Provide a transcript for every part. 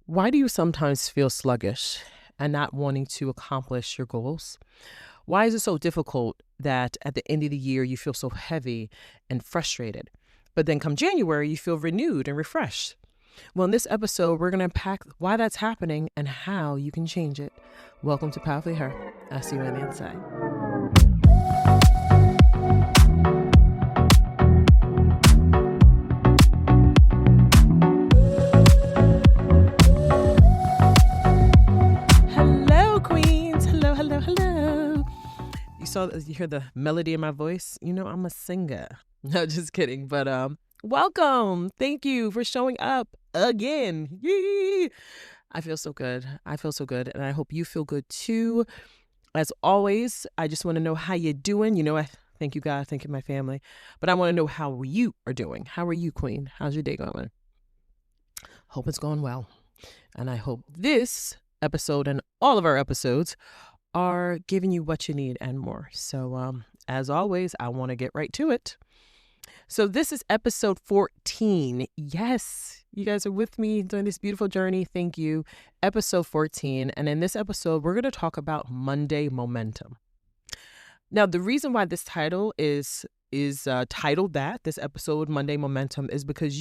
Why do you sometimes feel sluggish and not wanting to accomplish your goals? Why is it so difficult that at the end of the year you feel so heavy and frustrated, but then come January you feel renewed and refreshed? Well, in this episode, we're going to unpack why that's happening and how you can change it. Welcome to Powerfully Her. I'll see you on the inside. Hello, queens. Hello, hello, hello. You hear the melody in my voice? You know, I'm a singer. No, just kidding. But welcome. Thank you for showing up again. Yee! I feel so good. And I hope you feel good too. As always, I just want to know how you're doing. You know, I thank you, God. Thank you, my family. But I want to know how you are doing. How are you, queen? How's your day going? Hope it's going well. And I hope this episode and all of our episodes are giving you what you need and more. So as always, I want to get right to it. So this is episode 14. Yes, you guys are with me during this beautiful journey. Thank you. Episode 14. And in this episode, we're going to talk about Monday momentum. Now, the reason why this title is titled that, this episode, Monday momentum, is because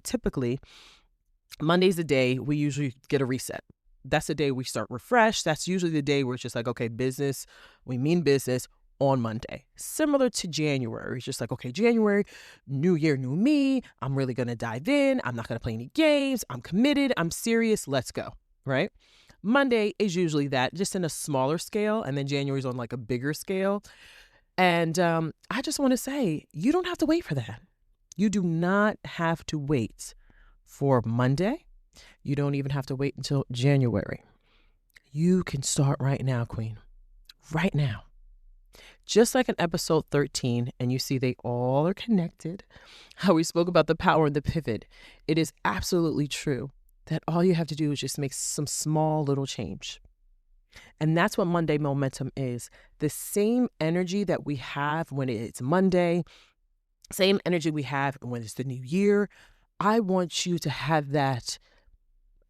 typically, Monday's the day we usually get a reset. That's the day we start refreshed. That's usually the day where it's just like, okay, we mean business on Monday. Similar to January. It's just like, okay, January, new year, new me. I'm really going to dive in. I'm not going to play any games. I'm committed. I'm serious. Let's go. Right? Monday is usually that, just in a smaller scale. And then January's on like a bigger scale. And I just want to say, you don't have to wait for that. You do not have to wait for Monday. You don't even have to wait until January. You can start right now, queen. Right now. Just like in episode 13, and you see they all are connected, how we spoke about the power and the pivot, it is absolutely true that all you have to do is just make some small little change. And that's what Monday momentum is. The same energy that we have when it's Monday, same energy we have when it's the new year. I want you to have that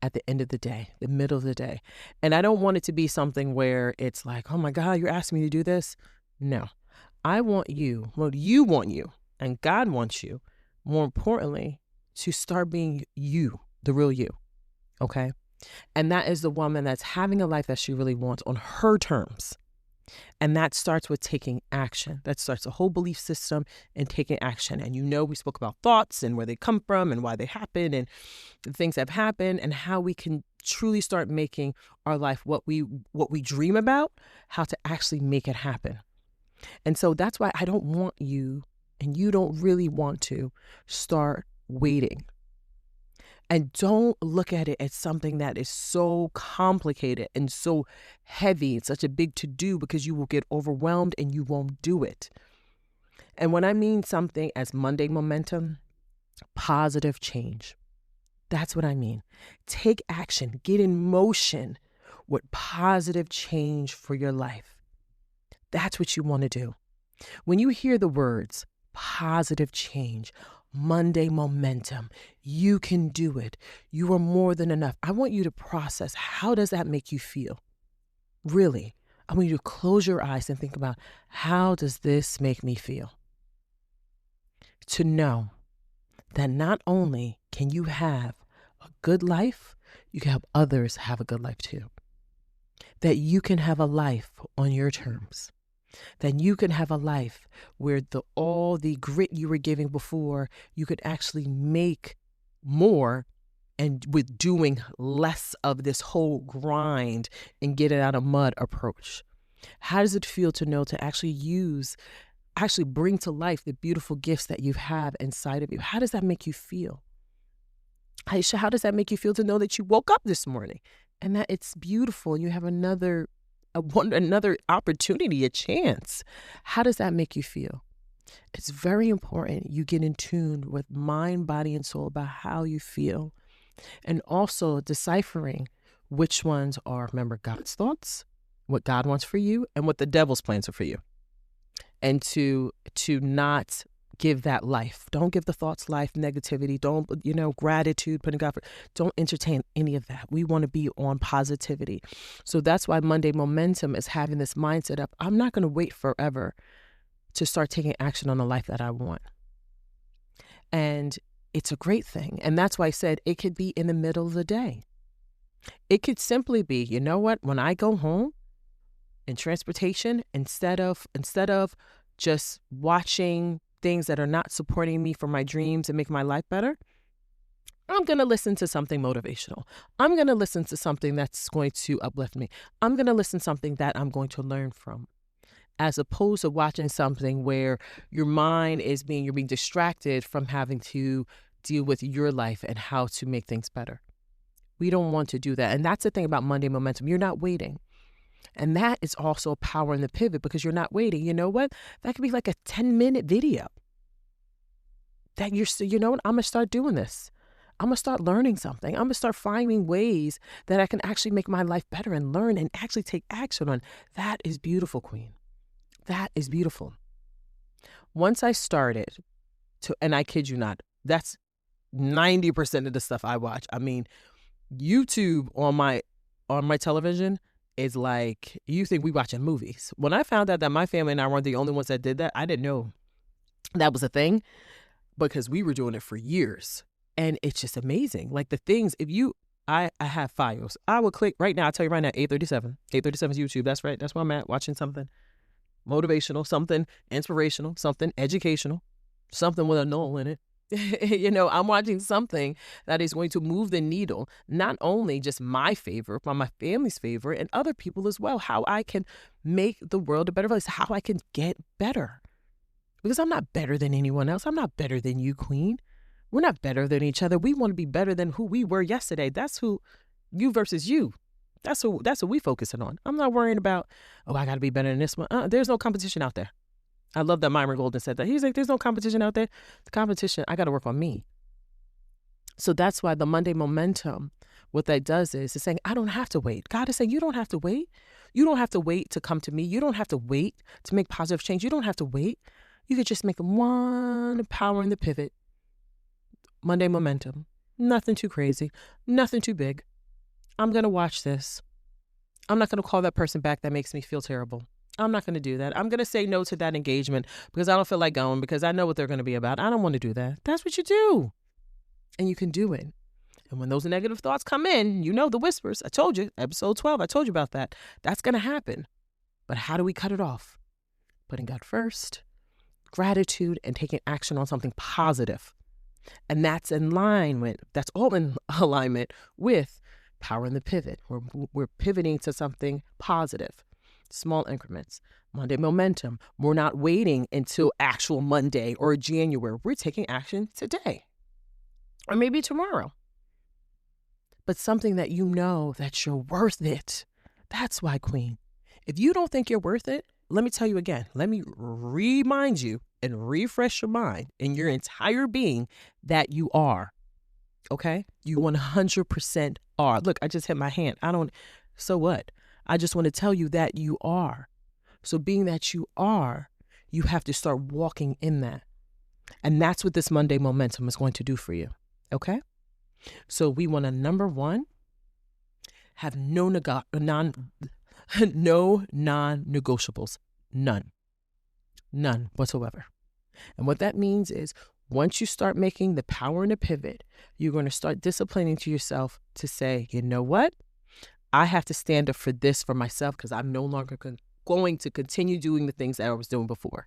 at the end of the day, the middle of the day. And I don't want it to be something where it's like, oh my God, you're asking me to do this. No, I want you, and God wants you, more importantly, to start being you, the real you. Okay. And that is the woman that's having a life that she really wants on her terms. And that starts with taking action. That starts a whole belief system and taking action. And we spoke about thoughts and where they come from and why they happen and the things that have happened and how we can truly start making our life what we dream about, how to actually make it happen. And so that's why I don't want you, and you don't really want to, start waiting. And don't look at it as something that is so complicated and so heavy and such a big to-do, because you will get overwhelmed and you won't do it. And when I mean something as Monday momentum, positive change. That's what I mean. Take action, get in motion with positive change for your life. That's what you want to do. When you hear the words positive change, Monday momentum, you can do it. You are more than enough. I want you to process, how does that make you feel? Really, I want you to close your eyes and think about, how does this make me feel? To know that not only can you have a good life, you can help others have a good life too. That you can have a life on your terms. That you can have a life where all the grit you were giving before, you could actually make more, and with doing less of this whole grind and get it out of mud approach. How does it feel to know to actually bring to life the beautiful gifts that you have inside of you? How does that make you feel? Aisha, how does that make you feel to know that you woke up this morning and that it's beautiful? You have another opportunity, a chance. How does that make you feel? It's very important you get in tune with mind, body, and soul about how you feel. And also deciphering which ones are, remember, God's thoughts, what God wants for you, and what the devil's plans are for you. And to not give that life. Don't give the thoughts life, negativity. Don't, gratitude, putting God first. Don't entertain any of that. We want to be on positivity. So that's why Monday Momentum is having this mindset of, I'm not going to wait forever to start taking action on the life that I want. And it's a great thing. And that's why I said it could be in the middle of the day. It could simply be, you know what, when I go home in transportation, instead of just watching things that are not supporting me for my dreams and make my life better, I'm going to listen to something motivational. I'm going to listen to something that's going to uplift me. I'm going to listen to something that I'm going to learn from, as opposed to watching something where your mind you're being distracted from having to deal with your life and how to make things better. We don't want to do that. And that's the thing about Monday Momentum. You're not waiting. And that is also a power in the pivot, because you're not waiting. You know what? That could be like a 10-minute video that you know what? I'm going to start doing this. I'm going to start learning something. I'm going to start finding ways that I can actually make my life better and learn and actually take action on. That is beautiful, Queen. That is beautiful. Once I started and I kid you not, that's 90% of the stuff I watch. I mean, YouTube on my television is like, you think we watching movies. When I found out that my family and I weren't the only ones that did that, I didn't know that was a thing, because we were doing it for years. And it's just amazing. Like the things, I have files. I will click right now. I'll tell you right now, 837 is YouTube. That's right. That's where I'm at, watching something motivational, something inspirational, something educational, something with a null in it. I'm watching something that is going to move the needle, not only just my favor, but my family's favor and other people as well. How I can make the world a better place, how I can get better. Because I'm not better than anyone else. I'm not better than you, Queen. We're not better than each other. We want to be better than who we were yesterday. That's who, you versus you. That's what we focusing on. I'm not worrying about, I got to be better than this one. There's no competition out there. I love that Myron Golden said that. He's like, there's no competition out there. The competition, I got to work on me. So that's why the Monday Momentum, what that does is it's saying, I don't have to wait. God is saying, you don't have to wait. You don't have to wait to come to me. You don't have to wait to make positive change. You don't have to wait. You could just make one power in the pivot. Monday Momentum. Nothing too crazy. Nothing too big. I'm going to watch this. I'm not going to call that person back that makes me feel terrible. I'm not going to do that. I'm going to say no to that engagement because I don't feel like going, because I know what they're going to be about. I don't want to do that. That's what you do. And you can do it. And when those negative thoughts come in, the whispers. I told you, episode 12, I told you about that. That's going to happen. But how do we cut it off? Putting God first, gratitude, and taking action on something positive. And that's all in alignment with power in the pivot. We're pivoting to something positive. Small increments. Monday Momentum. We're not waiting until actual Monday or January. We're taking action today or maybe tomorrow. But something that that you're worth it. That's why, Queen. If you don't think you're worth it, let me tell you again. Let me remind you and refresh your mind and your entire being that you are. Okay? You 100% are. Look, I just hit my hand. So what? I just want to tell you that you are. So being that you are, you have to start walking in that. And that's what this Monday Momentum is going to do for you. Okay? So we want to, number one, have no non-negotiables. None whatsoever. And what that means is, once you start making the power in the pivot, you're going to start disciplining to yourself to say, you know what? I have to stand up for this for myself, because I'm no longer going to continue doing the things that I was doing before.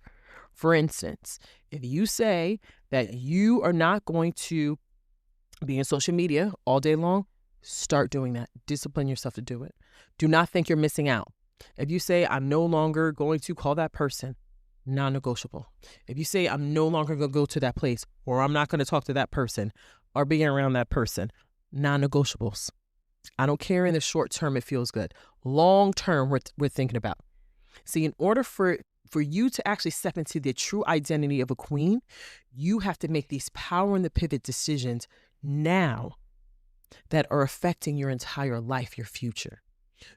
For instance, if you say that you are not going to be in social media all day long, start doing that. Discipline yourself to do it. Do not think you're missing out. If you say, I'm no longer going to call that person, non-negotiable. If you say, I'm no longer going to go to that place, or I'm not going to talk to that person or be around that person, non-negotiables. I don't care in the short term, it feels good. Long term, we're thinking about. See, in order for you to actually step into the true identity of a queen, you have to make these power in the pivot decisions now that are affecting your entire life, your future.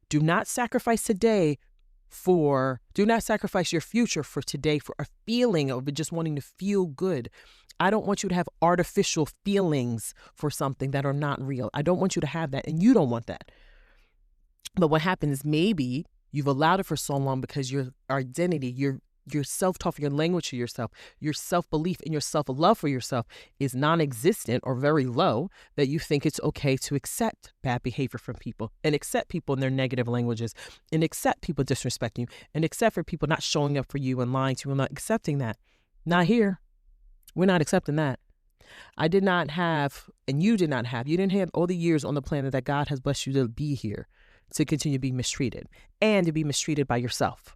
Do not sacrifice today do not sacrifice your future for today for a feeling of just wanting to feel good. I don't want you to have artificial feelings for something that are not real. I don't want you to have that, and you don't want that. But what happens is maybe you've allowed it for so long because your identity, your self-talk, your language to yourself, your self-belief and your self-love for yourself is non-existent or very low, that you think it's okay to accept bad behavior from people and accept people in their negative languages and accept people disrespecting you and accept for people not showing up for you and lying to you and not accepting that. Not here. We're not accepting that. I did not have, and you did not have, you didn't have all the years on the planet that God has blessed you to be here to continue to be mistreated and to be mistreated by yourself.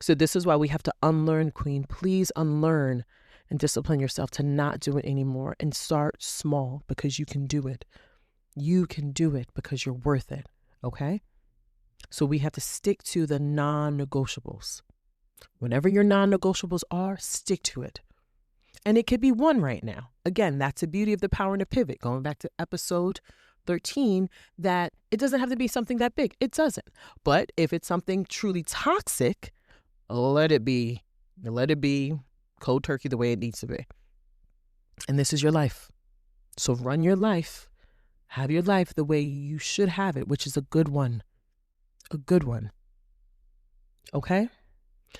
So this is why we have to unlearn, Queen. Please unlearn and discipline yourself to not do it anymore and start small because you can do it. You can do it because you're worth it. Okay? So we have to stick to the non-negotiables. Whatever your non-negotiables are, stick to it. And it could be one right now. Again, that's the beauty of the power and the pivot. Going back to episode 13, that it doesn't have to be something that big. It doesn't. But if it's something truly toxic, let it be. Let it be cold turkey the way it needs to be. And this is your life. So run your life. Have your life the way you should have it, which is a good one. A good one. Okay?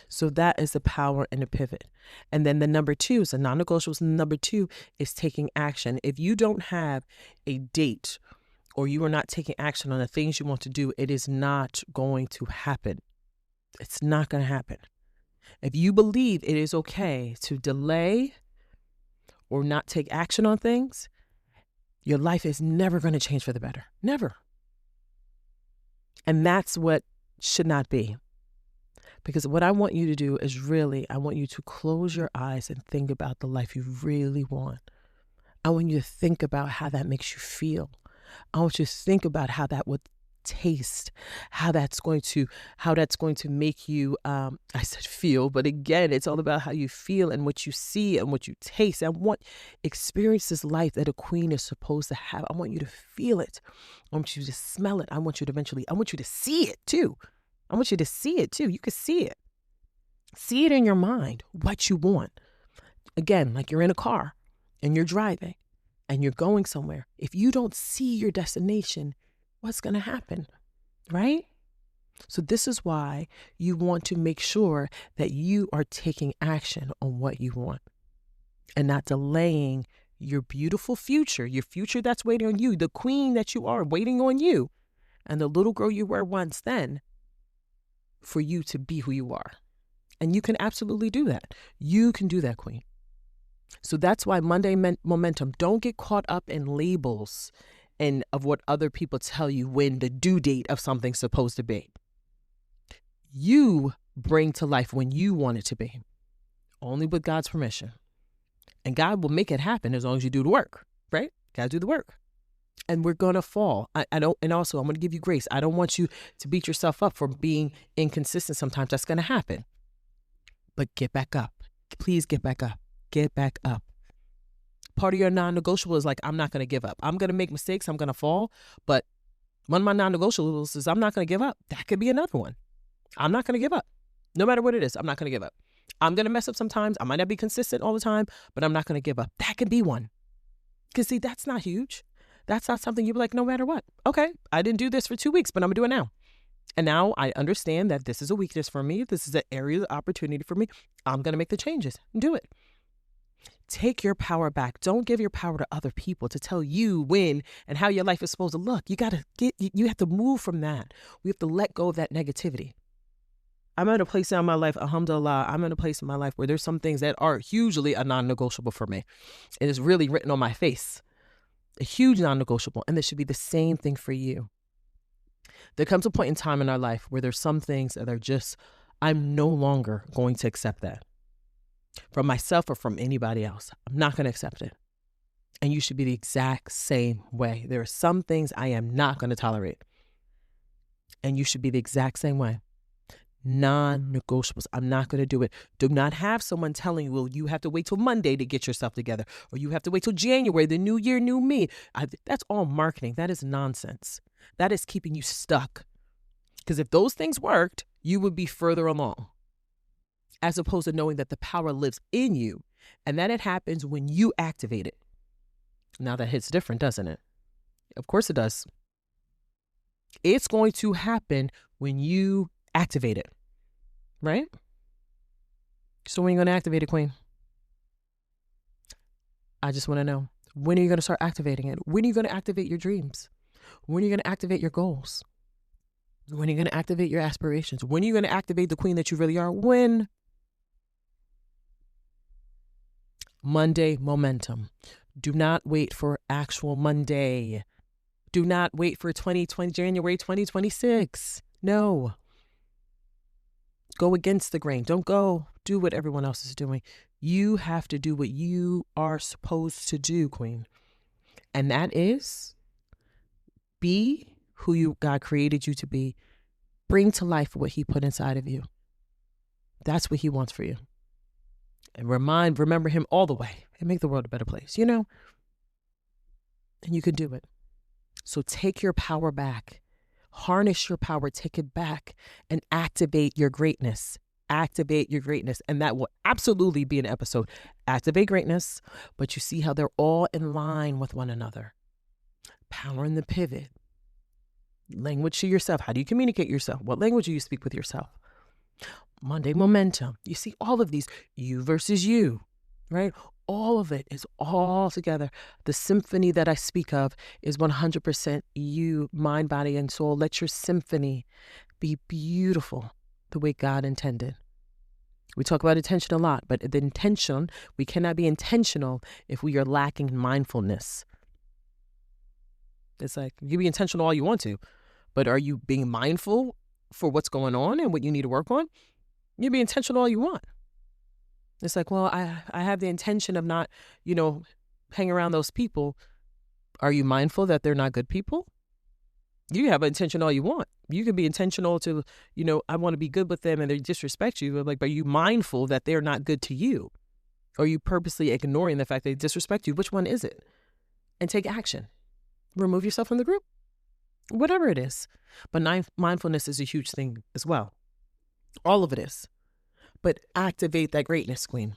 So that is the power and the pivot. And then the number 2 is the non-negotiables. Number 2 is taking action. If you don't have a date or you are not taking action on the things you want to do, it is not going to happen. It's not going to happen. If you believe it is okay to delay or not take action on things, your life is never going to change for the better. Never. And that's what should not be. Because what I want you to do is I want you to close your eyes and think about the life you really want. I want you to think about how that makes you feel. I want you to think about how that would taste, how that's going to make you, I said feel, but again, it's all about how you feel and what you see and what you taste. I want experience this life that a queen is supposed to have. I want you to feel it. I want you to smell it. I want you to see it too. I want you to see it too. You can see it. See it in your mind, what you want. Again, like you're in a car and you're driving and you're going somewhere. If you don't see your destination, what's going to happen, right? So this is why you want to make sure that you are taking action on what you want and not delaying your beautiful future, your future that's waiting on you, the queen that you are waiting on you, and the little girl you were once then, for you to be who you are. And you can absolutely do that. You can do that, queen. So that's why Monday momentum, don't get caught up in labels and of what other people tell you when the due date of something's supposed to be. You bring to life when you want it to be, only with God's permission. And God will make it happen as long as you do the work, right? Gotta do the work. And we're going to fall. And also I'm going to give you grace. I don't want you to beat yourself up for being inconsistent. Sometimes that's going to happen. But get back up. Please get back up. Get back up. Part of your non-negotiable is like, I'm not going to give up. I'm going to make mistakes. I'm going to fall. But one of my non-negotiables is I'm not going to give up. That could be another one. I'm not going to give up. No matter what it is, I'm not going to give up. I'm going to mess up sometimes. I might not be consistent all the time, but I'm not going to give up. That could be one. Because see, that's not huge. That's not something you'd be like, no matter what. Okay, I didn't do this for 2 weeks, but I'm going to do it now. And now I understand that this is a weakness for me. This is an area of opportunity for me. I'm going to make the changes and do it. Take your power back. Don't give your power to other people to tell you when and how your life is supposed to look. You have to move from that. We have to let go of that negativity. I'm at a place in my life, alhamdulillah, I'm in a place in my life where there's some things that are hugely a non-negotiable for me. It is really written on my face. A huge non-negotiable, and this should be the same thing for you. There comes a point in time in our life where there's some things that are just, I'm no longer going to accept that from myself or from anybody else. I'm not going to accept it. And you should be the exact same way. There are some things I am not going to tolerate. And you should be the exact same way. Non-negotiables. I'm not going to do it. Do not have someone telling you, well, you have to wait till Monday to get yourself together, or you have to wait till January, the new year, new me. That's all marketing. That is nonsense. That is keeping you stuck. Because if those things worked, you would be further along, as opposed to knowing that the power lives in you and that it happens when you activate it. Now that hits different, doesn't it? Of course it does. It's going to happen when you activate it, right? So when are you going to activate it, Queen? I just want to know, when are you going to start activating it? When are you going to activate your dreams? When are you going to activate your goals? When are you going to activate your aspirations? When are you going to activate the queen that you really are? When? Monday momentum. Do not wait for actual Monday. Do not wait for January 2026. No. Go against the grain. Don't go do what everyone else is doing. You have to do what you are supposed to do, Queen. And that is be who God created you to be. Bring to life what he put inside of you. That's what he wants for you. And remember him all the way and make the world a better place, And you can do it. So take your power back. Harness your power, take it back, and activate your greatness. Activate your greatness. And that will absolutely be an episode. Activate greatness, but you see how they're all in line with one another. Power in the pivot. Language to yourself. How do you communicate yourself? What language do you speak with yourself? Monday momentum. You see all of these. You versus you, right? All of it is all together. The symphony that I speak of is 100% you, mind, body, and soul. Let your symphony be beautiful the way God intended. We talk about intention a lot, but the intention, we cannot be intentional if we are lacking mindfulness. It's like, you can be intentional all you want to, but are you being mindful for what's going on and what you need to work on? You be intentional all you want. It's like, well, I have the intention of not, hanging around those people. Are you mindful that they're not good people? You have an intention all you want. You can be intentional to, I want to be good with them and they disrespect you. But are you mindful that they're not good to you? Or are you purposely ignoring the fact they disrespect you? Which one is it? And take action. Remove yourself from the group. Whatever it is. But mindfulness is a huge thing as well. All of it is. But activate that greatness, Queen.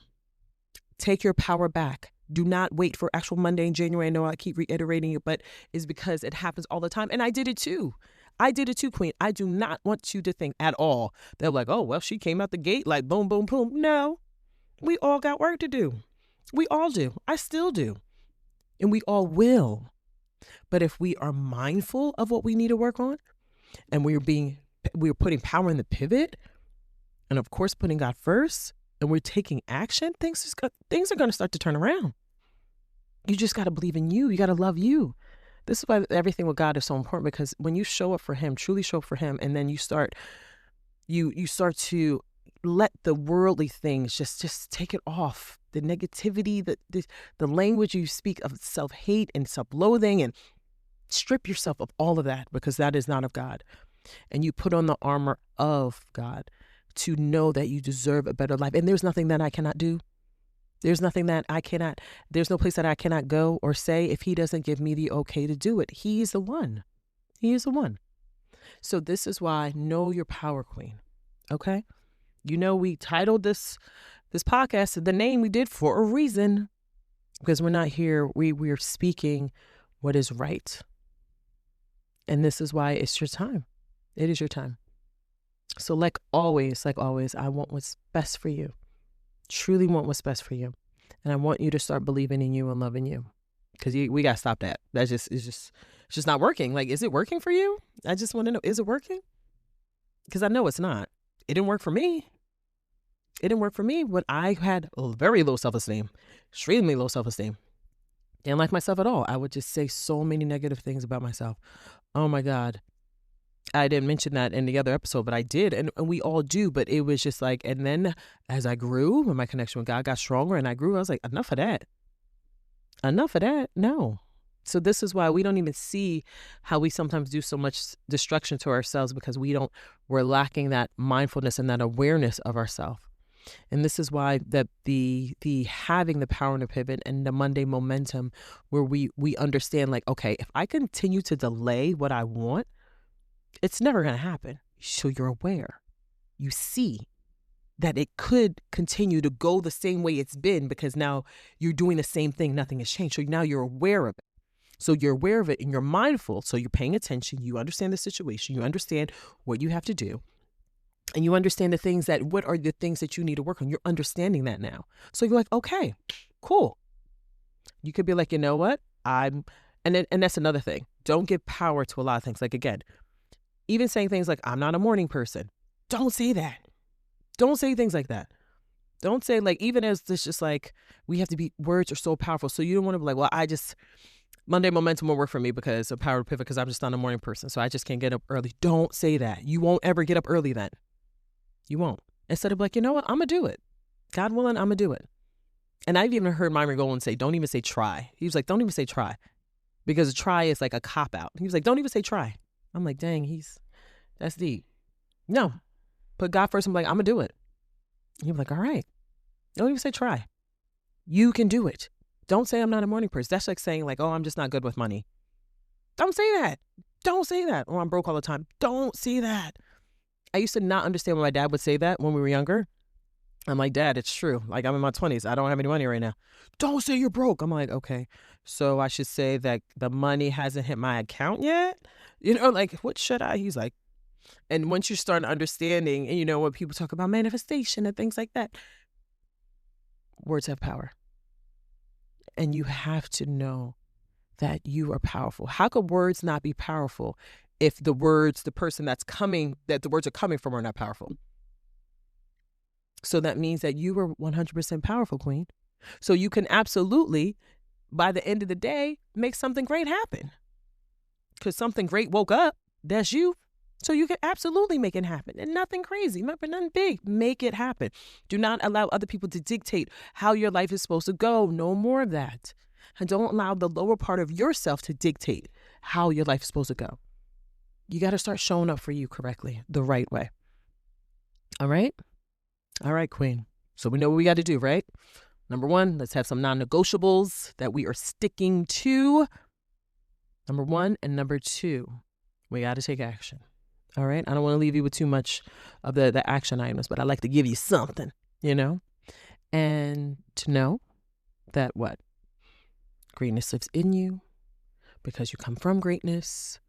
Take your power back. Do not wait for actual Monday in January. I know I keep reiterating it, but it's because it happens all the time. And I did it too. Queen. I do not want you to think at all. They're like, oh, well, she came out the gate like boom, boom, boom. No, we all got work to do. We all do. I still do. And we all will. But if we are mindful of what we need to work on and we're putting power in the pivot, and of course, putting God first, and we're taking action, things are going to start to turn around. You just got to believe in you. You got to love you. This is why everything with God is so important, because when you show up for him, truly show up for him, and then you start to let the worldly things just take it off. The negativity, the language you speak of self-hate and self-loathing, and strip yourself of all of that, because that is not of God. And you put on the armor of God to know that you deserve a better life. And there's nothing that I cannot do. There's no place that I cannot go or say if he doesn't give me the okay to do it. He's the one. He is the one. So this is why know your power, Queen. Okay? We titled this podcast, the name we did for a reason, because we're not here. We're speaking what is right. And this is why it's your time. It is your time. So like always, I want what's best for you. Truly want what's best for you. And I want you to start believing in you and loving you. Because we got to stop that. It's just not working. Like, is it working for you? I just want to know, is it working? Because I know it's not. It didn't work for me. It didn't work for me when I had very low self-esteem, extremely low self-esteem. Didn't like myself at all. I would just say so many negative things about myself. Oh my God. I didn't mention that in the other episode, but I did. And we all do. But it was just like, and then as I grew, when my connection with God got stronger and I grew, I was like, enough of that. No. So this is why we don't even see how we sometimes do so much destruction to ourselves, because we're lacking that mindfulness and that awareness of ourselves. And this is why that the having the power in the pivot and the Monday momentum, where we understand, like, okay, if I continue to delay what I want, it's never going to happen. So you're aware. You see that it could continue to go the same way it's been because now you're doing the same thing. Nothing has changed. So now you're aware of it. So you're aware of it and you're mindful. So you're paying attention. You understand the situation. You understand what you have to do. And you understand the things what are the things that you need to work on? You're understanding that now. So you're like, okay, cool. You could be like, you know what? And that's another thing. Don't give power to a lot of things. Like, again, even saying things like, I'm not a morning person. Don't say that. Don't say things like that. Don't say, like, even as this just like, we have to be, words are so powerful. So you don't want to be like, well, Monday momentum will work for me because of power to pivot because I'm just not a morning person. So I just can't get up early. Don't say that. You won't ever get up early then. You won't. Instead of like, you know what? I'm going to do it. God willing, I'm going to do it. And I've even heard Myron Golden say, don't even say try. He was like, don't even say try. Because try is like a cop-out. He was like, don't even say try. I'm like, dang, that's deep. No. Put God first. I'm like, I'm going to do it. He was like, all right. Don't even say try. You can do it. Don't say I'm not a morning person. That's like saying like, oh, I'm just not good with money. Don't say that. Don't say that. Or I'm broke all the time. Don't say that. I used to not understand when my dad would say that when we were younger. I'm like, Dad, it's true. Like, I'm in my 20s. I don't have any money right now. Don't say you're broke. I'm like, okay. So I should say that the money hasn't hit my account yet? Like, what should I? He's like, and once you start understanding, and when people talk about manifestation and things like that, words have power. And you have to know that you are powerful. How could words not be powerful if the person that the words are coming from are not powerful? So that means that you are 100% powerful, Queen. So you can absolutely, by the end of the day, make something great happen. Because something great woke up, that's you. So you can absolutely make it happen. And nothing crazy, nothing big. Make it happen. Do not allow other people to dictate how your life is supposed to go. No more of that. And don't allow the lower part of yourself to dictate how your life is supposed to go. You got to start showing up for you correctly, the right way. All right? All right, Queen. So we know what we got to do, right? Number 1, let's have some non-negotiables that we are sticking to. Number 1 and number 2, we got to take action. All right? I don't want to leave you with too much of the action items, but I like to give you something, and to know that what? Greatness lives in you because you come from greatness.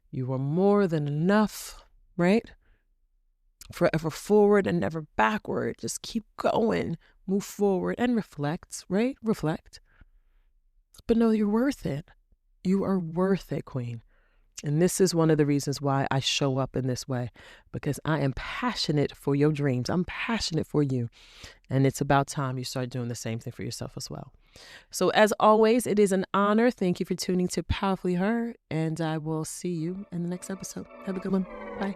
You are more than enough, right? Forever forward and never backward. Just keep going, move forward and reflect, right? Reflect. But no, you're worth it. You are worth it, Queen. And this is one of the reasons why I show up in this way, because I am passionate for your dreams. I'm passionate for you. And it's about time you start doing the same thing for yourself as well. So as always, it is an honor. Thank you for tuning to Powerfully Her. And I will see you in the next episode. Have a good one. Bye.